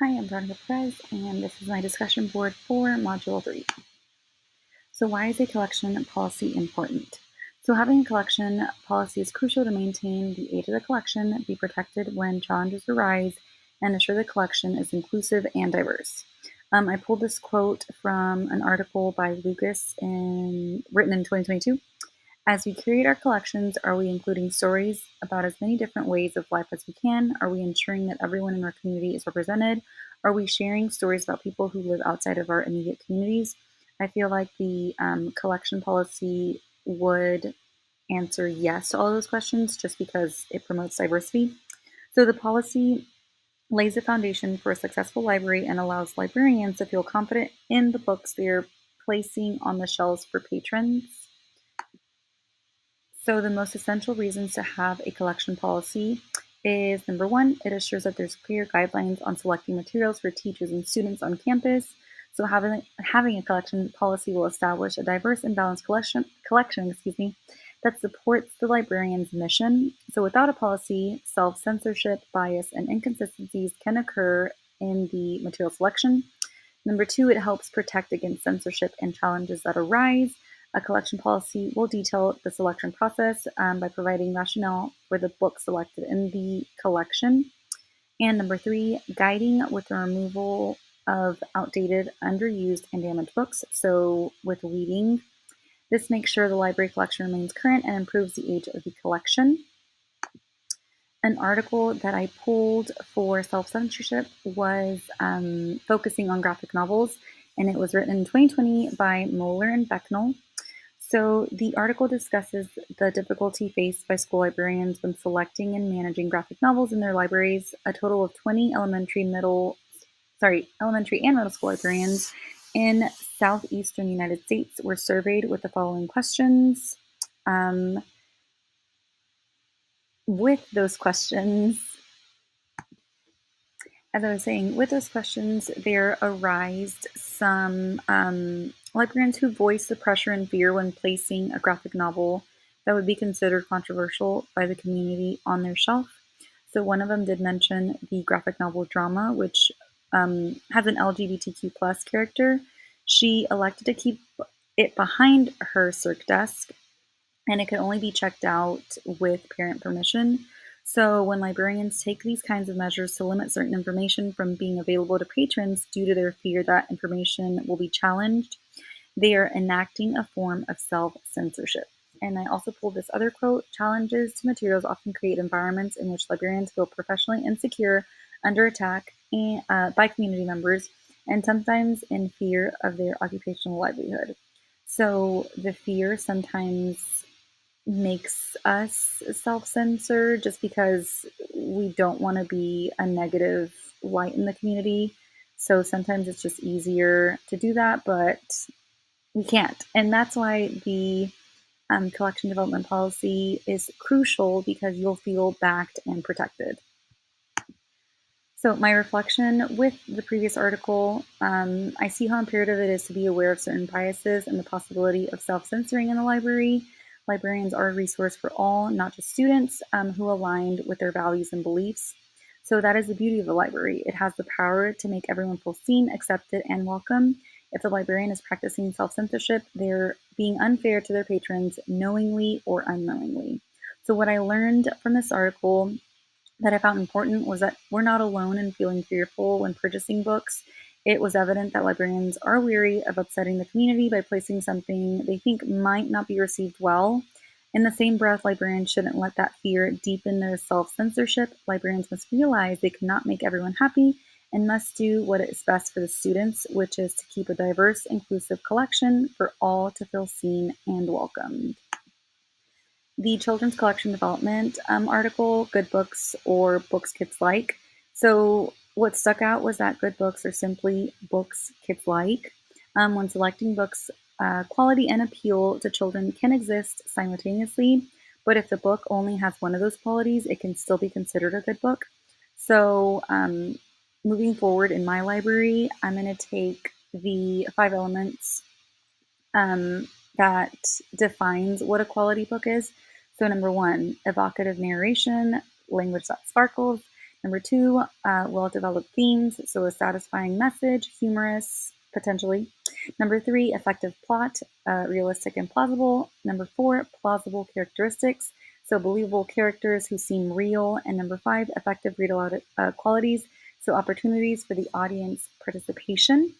Hi, I'm VPerez, and this is my discussion board for Module 3. So why is a collection policy important? So having a collection policy is crucial to maintain the age of the collection, be protected when challenges arise, and ensure the collection is inclusive and diverse. I pulled this quote from an article by Lucas written in 2022. As we curate our collections, are we including stories about as many different ways of life as we can? Are we ensuring that everyone in our community is represented? Are we sharing stories about people who live outside of our immediate communities? I feel like the collection policy would answer yes to all those questions just because it promotes diversity. So the policy lays a foundation for a successful library and allows librarians to feel confident in the books they're placing on the shelves for patrons. So the most essential reasons to have a collection policy is number one, it assures that there's clear guidelines on selecting materials for teachers and students on campus. So having a collection policy will establish a diverse and balanced collection that supports the librarian's mission. So without a policy, self-censorship, bias, and inconsistencies can occur in the material selection. Number two, it helps protect against censorship and challenges that arise. A collection policy will detail the selection process by providing rationale for the book selected in the collection. And number three, guiding with the removal of outdated, underused, and damaged books. So with weeding, this makes sure the library collection remains current and improves the age of the collection. An article that I pulled for self-censorship was focusing on graphic novels, and it was written in 2020 by Moeller and Becknell. So the article discusses the difficulty faced by school librarians when selecting and managing graphic novels in their libraries. A total of 20 elementary and middle school librarians in southeastern United States were surveyed with the following questions. With those questions, as I was saying, with those questions, there arised some librarians who voiced the pressure and fear when placing a graphic novel that would be considered controversial by the community on their shelf. So one of them did mention the graphic novel Drama, which has an LGBTQ plus character. She elected to keep it behind her circ desk, and it could only be checked out with parent permission. So when librarians take these kinds of measures to limit certain information from being available to patrons due to their fear that information will be challenged, they are enacting a form of self-censorship. And I also pulled this other quote: challenges to materials often create environments in which librarians feel professionally insecure, under attack by community members, and sometimes in fear of their occupational livelihood. So the fear sometimes makes us self-censor just because we don't want to be a negative light in the community. So sometimes it's just easier to do that, but we can't. And that's why the collection development policy is crucial, because you'll feel backed and protected. So my reflection with the previous article, I see how imperative it is to be aware of certain biases and the possibility of self-censoring in the library. Librarians are a resource for all, not just students who aligned with their values and beliefs. So that is the beauty of the library. It has the power to make everyone feel seen, accepted, and welcome. If the librarian is practicing self-censorship, they're being unfair to their patrons, knowingly or unknowingly. So what I learned from this article that I found important was that we're not alone in feeling fearful when purchasing books. It was evident that librarians are weary of upsetting the community by placing something they think might not be received well. In the same breath, librarians shouldn't let that fear deepen their self-censorship. Librarians must realize they cannot make everyone happy and must do what is best for the students, which is to keep a diverse, inclusive collection for all to feel seen and welcomed. The children's collection development article, Good Books or Books Kids Like. So what stuck out was that good books are simply books kids like. When selecting books, quality and appeal to children can exist simultaneously, but if the book only has one of those qualities, it can still be considered a good book. So moving forward in my library, I'm going to take the 5 elements that defines what a quality book is. So number one, evocative narration, language that sparkles. Number two, well-developed themes, so a satisfying message, humorous, potentially. Number three, effective plot, realistic and plausible. Number four, plausible characteristics, so believable characters who seem real. And number five, effective read-aloud qualities, so opportunities for the audience participation.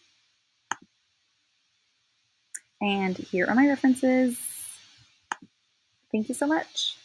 And here are my references. Thank you so much.